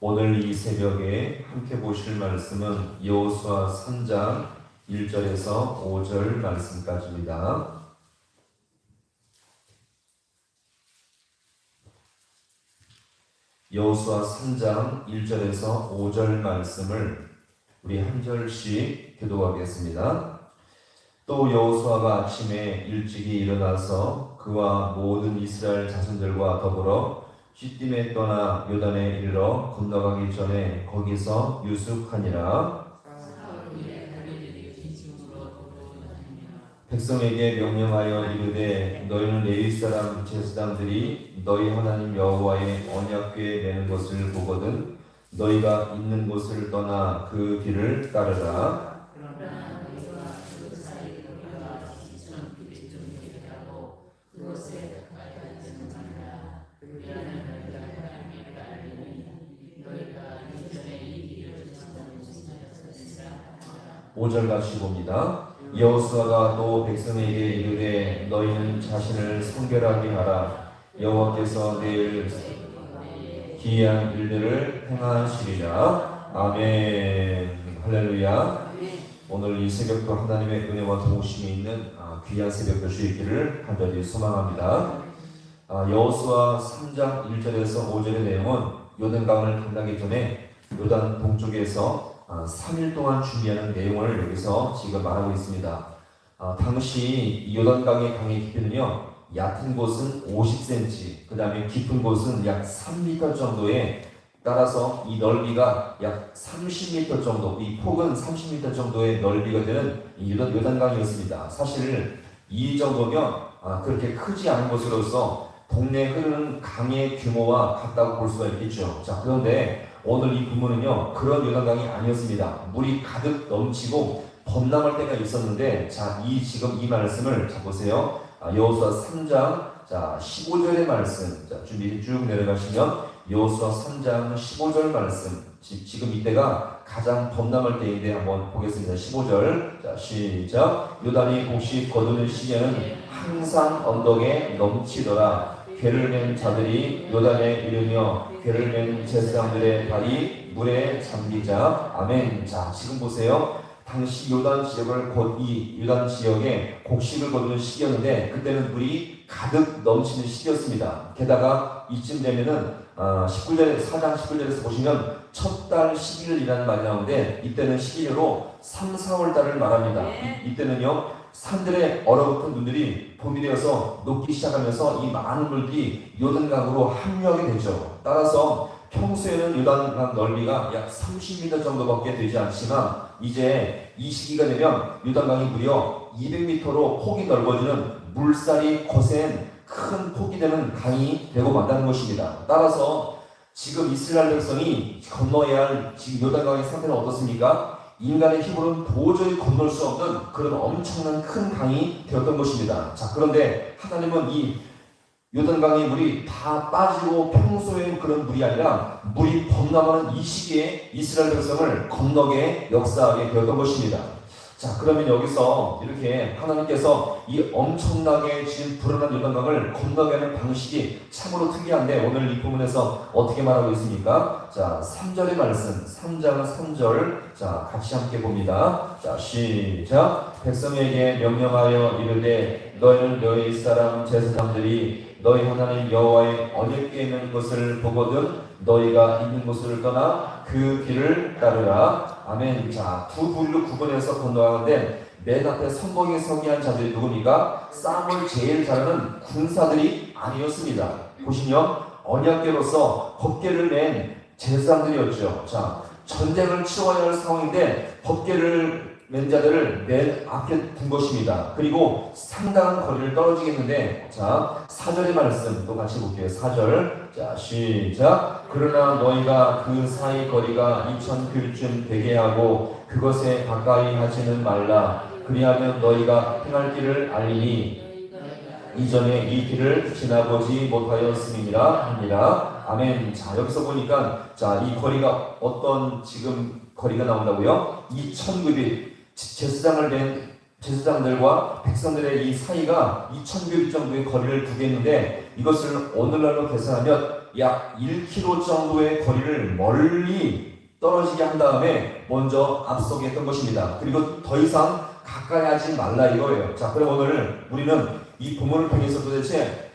오늘 이 새벽에 함께 보실 말씀은 여호수아 3장 1절에서 5절 말씀까지입니다. 여호수아 3장 1절에서 5절 말씀을 우리 한 절씩 교독하겠습니다. 또 여호수아가 아침에 일찍이 일어나서 그와 모든 이스라엘 자손들과 더불어 시딤에 떠나 요단에 이르러 건너가기 전에 거기서 유숙하니라. 백성에게 명령하여 이르되 너희는 레위 사람 제사장들이 너희 하나님 여호와의 언약궤에 매는 것을 보거든 너희가 있는 곳을 떠나 그 길을 따르라. 오절 같이 봅니다. 여호수아가 또 백성에게 이르되 너희는 자신을 성결하게 하라. 여호와께서 내일 기이한 일들을 행하시리라. 아멘. 할렐루야. 오늘 이 새벽도 하나님의 은혜와 도우심이 있는 귀한 새벽 될 수 있기를 간절히 소망합니다. 여호수아 3장 1절에서 5절의 내용은 요단강을 건너기 전에 요단 동쪽에서 3일 동안 준비하는 내용을 여기서 지금 말하고 있습니다. 당시 요단강의 강의 깊이는요, 얕은 곳은 50cm, 그 다음에 깊은 곳은 약 3m 정도에 따라서 이 넓이가 약 30m 정도, 이 폭은 30m 정도의 넓이가 되는 요단강이었습니다. 사실 이 정도면 그렇게 크지 않은 곳으로서 동네에 흐르는 강의 규모와 같다고 볼 수가 있겠죠. 자, 그런데 오늘 이 부문은요, 그런 요단강이 아니었습니다. 물이 가득 넘치고 범람할 때가 있었는데, 자, 지금 이 말씀을 자 보세요. 여호수아 3장 15절의 말씀. 자, 준비 쭉 내려가시면 여호수아 3장 15절 말씀. 지금 이때가 가장 범람할 때인데 한번 보겠습니다. 15절. 자, 시작. 요단이 혹시 거두는 시기에는 항상 언덕에 넘치더라. 궤를 맨 자들이 요단에 이르며 궤를 맨 제사장들의 발이 물에 잠기자. 아멘. 자, 지금 보세요. 당시 요단 지역을 이 요단 지역에 곡식을 거두는 시기였는데 그때는 물이 가득 넘치는 시기였습니다. 게다가 이쯤 되면은 19절에 4장 19절에서 보시면 첫 달 11일이라는 말이 나오는데 이때는 시기로 3, 4월 달을 말합니다. 이때는요, 산들에 얼어붙은 눈들이 봄이 되어서 녹기 시작하면서 이 많은 물들이 요단강으로 합류하게 되죠. 따라서 평소에는 요단강 넓이가 약 30m 정도밖에 되지 않지만 이제 이 시기가 되면 요단강이 무려 200m로 폭이 넓어지는 물살이 거센 큰 폭이 되는 강이 되고 만다는 것입니다. 따라서 지금 이스라엘 백성이 건너야 할 지금 요단강의 상태는 어떻습니까? 인간의 힘으로는 도저히 건널 수 없는 그런 엄청난 큰 강이 되었던 것입니다. 자, 그런데 하나님은 이 요단강의 물이 다 빠지고 평소의 그런 물이 아니라 물이 범람하는 이 시기에 이스라엘 백성을 건너게 역사하게 되었던 것입니다. 자, 그러면 여기서 이렇게 하나님께서 이 엄청나게 지금 불어난 요단강을 건너게 하는 방식이 참으로 특이한데 오늘 이 부분에서 어떻게 말하고 있습니까? 자, 3절의 말씀, 3장 3절. 자, 같이 함께 봅니다. 자, 시작. 백성에게 명령하여 이르되 너희는 너희 사람 제사장들이 너희 하나님 여호와의 언약궤에 있는 것을 보거든 너희가 있는 곳을 떠나 그 길을 따르라. 아멘. 자, 두 부류로 구분해서 건너가는데 맨 앞에 선봉에 서기한 자들이 누굽니까? 싸움을 제일 잘하는 군사들이 아니었습니다. 보시면 언약궤로서 법궤를 맨 제사장들이었죠. 자, 전쟁을 치러야 할 상황인데 법궤를 맨 자들을 맨 앞에 둔 것입니다. 그리고 상당한 거리를 떨어지겠는데, 자, 4절의 말씀 또 같이 볼게요. 4절. 자, 시작. 그러나 너희가 그 사이 거리가 2000규쯤 되게 하고 그것에 가까이 하지는 말라. 그리하면 너희가 행할 길을 알리니 이전에 이 길을 지나보지 못하였음이니라 합니다. 아멘. 자, 여기서 보니까 자, 이 거리가 어떤 지금 거리가 나온다고요? 2000규빗 제사장을 낸 제사장들과 백성들의 이 사이가 2000교 정도의 거리를 두게 했는데 이것을 오늘날로 계산하면 약 1km 정도의 거리를 멀리 떨어지게 한 다음에 먼저 앞서게 했던 것입니다. 그리고 더 이상 가까이 하지 말라 이거예요. 자, 그럼 오늘 우리는 이 본문을 통해서 도대체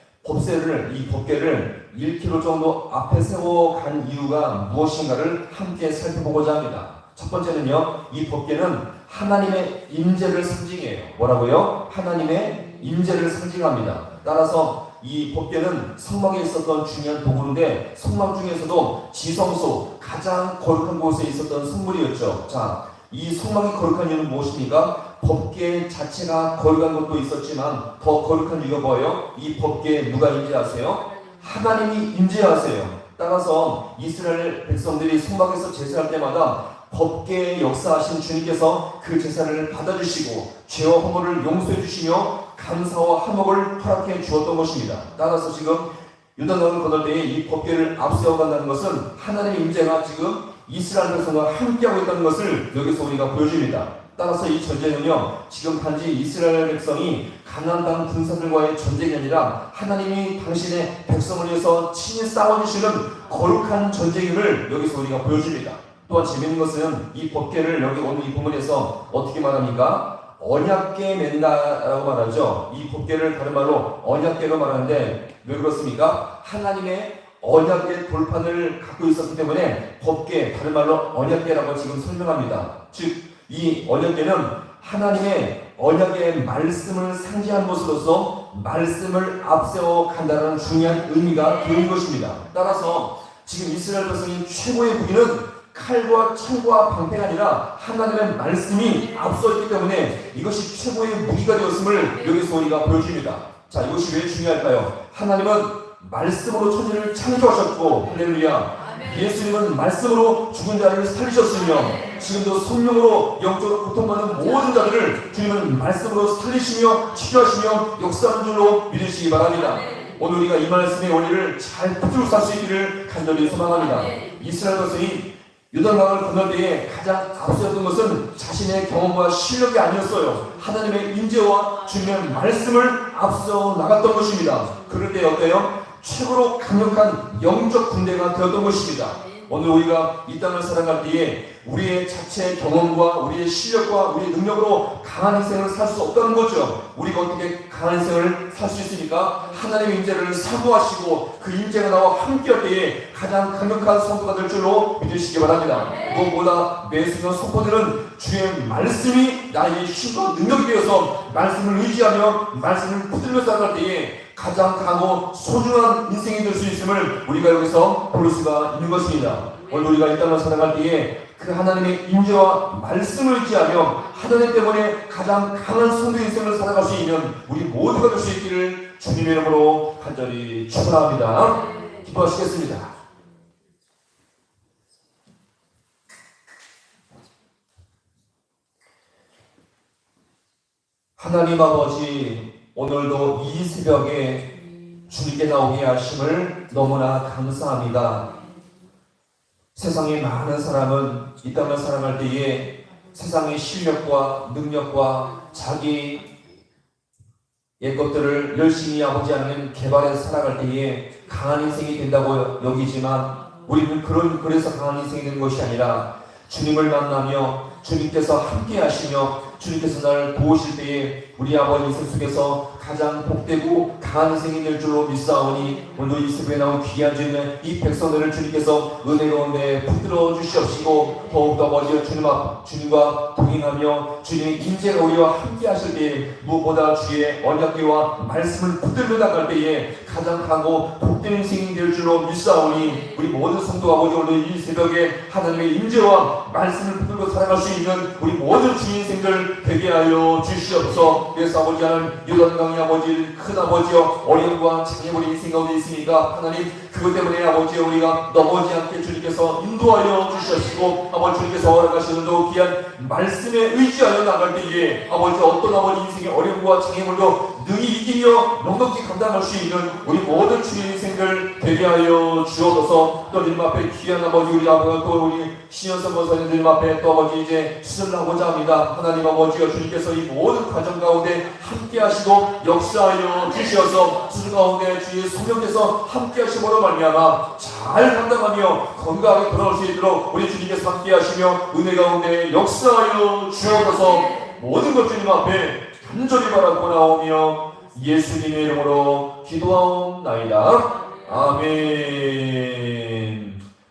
이 법궤를 1km 정도 앞에 세워 간 이유가 무엇인가를 함께 살펴보고자 합니다. 첫 번째는요, 이 법궤는 하나님의 임재를 상징해요. 뭐라고요? 하나님의 임재를 상징합니다. 따라서 이 법궤는 성막에 있었던 중요한 도구인데 성막 중에서도 지성소, 가장 거룩한 곳에 있었던 성물이었죠. 자, 이 성막이 거룩한 이유는 무엇입니까? 법궤 자체가 거룩한 것도 있었지만 더 거룩한 이유가 뭐예요? 이 법궤에 누가 임재하세요? 하나님이 임재하세요. 따라서 이스라엘 백성들이 성막에서 제사할 때마다 법궤에 역사하신 주님께서 그 제사를 받아주시고 죄와 허물을 용서해 주시며 감사와 화목을 허락해 주었던 것입니다. 따라서 지금 요단강을 건널 때에 이 법궤를 앞세워 간다는 것은 하나님의 임재가 지금 이스라엘 백성과 함께하고 있다는 것을 여기서 우리가 보여줍니다. 따라서 이 전쟁은요, 지금 단지 이스라엘 백성이 가나안 땅 군사들과의 전쟁이 아니라 하나님이 당신의 백성을 위해서 친히 싸워주시는 거룩한 전쟁임을 여기서 우리가 보여줍니다. 또한 재미있는 것은 이 법궤를 여기 오늘 이 본문에서 어떻게 말합니까? 언약궤 맨다라고 말하죠. 이 법궤를 다른 말로 언약궤로 말하는데 왜 그렇습니까? 하나님의 언약의 돌판을 갖고 있었기 때문에 법궤, 다른 말로 언약궤라고 지금 설명합니다. 즉 이 언약궤는 하나님의 언약의 말씀을 상징하는 것으로서 말씀을 앞세워 간다는 중요한 의미가 들은 것입니다. 따라서 지금 이스라엘 백성의 최고의 무기는 칼과 창과 방패가 아니라 하나님의 말씀이 앞서 있기 때문에 이것이 최고의 무기가 되었음을 여기서 우리가 보여줍니다. 자, 이것이 왜 중요할까요? 하나님은 말씀으로 천지를 창조하셨고, 할렐루야. 예수님은 말씀으로 죽은 자를 살리셨으며 지금도 성령으로 영적으로 고통받는 모든 자들을 주님은 말씀으로 살리시며 치료하시며 역사하는 줄로 믿으시기 바랍니다. 오늘 우리가 이 말씀의 원리를 잘 붙들고 살 수 있기를 간절히 소망합니다. 이스라엘 백성이 요단강을 건널 때에 가장 앞서였던 것은 자신의 경험과 실력이 아니었어요. 하나님의 임재와 주님의 말씀을 앞서 나갔던 것입니다. 그럴 때 어때요? 최고로 강력한 영적 군대가 되었던 것입니다. 오늘 우리가 이 땅을 살아갈 때에 우리의 자체 경험과 우리의 실력과 우리의 능력으로 강한 인생을 살 수 없다는 거죠. 우리가 어떻게 강한 인생을 살 수 있습니까? 하나님의 임재를 사모하시고 그 임재가 나와 함께할 때에 가장 강력한 성도가 될 줄로 믿으시기 바랍니다. 무엇보다 매 순간 선포되는 주의 말씀이 나의 힘과 능력이 되어서 말씀을 의지하며 말씀을 붙들며 살아갈 때에 가장 강하고 소중한 인생이 될 수 있음을 우리가 여기서 볼 수가 있는 것입니다. 오늘 우리가 이 땅을 살아갈 때에 그 하나님의 임재와 말씀을 의지하며 하나님 때문에 가장 강한 성도 인생을 살아갈 수 있는 우리 모두가 될 수 있기를 주님의 이름으로 간절히 축원합니다. 기뻐하시겠습니다. 하나님 아버지, 오늘도 이 새벽에 주님께 나오게 하심을 너무나 감사합니다. 세상에 많은 사람은 이 땅을 살아갈 때에 세상의 실력과 능력과 자기의 것들을 열심히 아버지 하나님 개발해서 살아갈 때에 강한 인생이 된다고 여기지만 우리는 그래서 강한 인생이 되는 것이 아니라 주님을 만나며 주님께서 함께 하시며 주님께서 나를 도우실 때에 우리 아버지 인생 속에서 가장 복되고 강한 인생이 될 줄로 믿사오니 오늘 이 새벽에 나온 귀한 주님의 이 백성들을 주님께서 은혜로운데 붙들어 주시옵시고 더욱더 아버지 주님과 동행하며 주님의 임재가 우리와 함께 하실 때에 무엇보다 주의 언약궤와 말씀을 붙들며 나갈 때에 가장 강하고 복된 인생이 될 줄로 믿사오니 우리 모든 성도 아버지 오늘 이 새벽에 하나님의 임재와 말씀을 붙들고 살아갈 수 있는 우리 모든 주 인생들 되게 하여 주시옵소서. 그래서 아버지 하나님 요단강의 아버지 큰아버지여 어려움과 장애물의 인생 가운데 있으니까 하나님 그것 때문에 아버지 우리가 넘어지 않게 주님께서 인도하여 주시옵시고 아버지 주님께서 허락하시는 또 귀한 말씀에 의지하여 나갈 때에 아버지 어떤 아버지 인생의 어려움과 장애물도 능히 이기며 넉넉히 감당할 수 있는 우리 모든 주의 인생들 되게 하여 주옵소서. 또 주님 앞에 귀한 아버지 우리 아버지 또 우리 신현선 권사님 주님 앞에 또 아버지 이제 수술을 하고자 합니다. 하나님 아버지가 주님께서 이 모든 가정 가운데 함께 하시고 역사하여 주시어서 수술 가운데 주의 성령께서 함께 하심으로 말미암아 잘 감당하며 건강하게 돌아올 수 있도록 우리 주님께서 함께 하시며 은혜 가운데 역사하여 주옵소서. 모든 것 주님 앞에 간절히 바라고 나오며 예수님의 이름으로 기도하옵나이다. 아멘.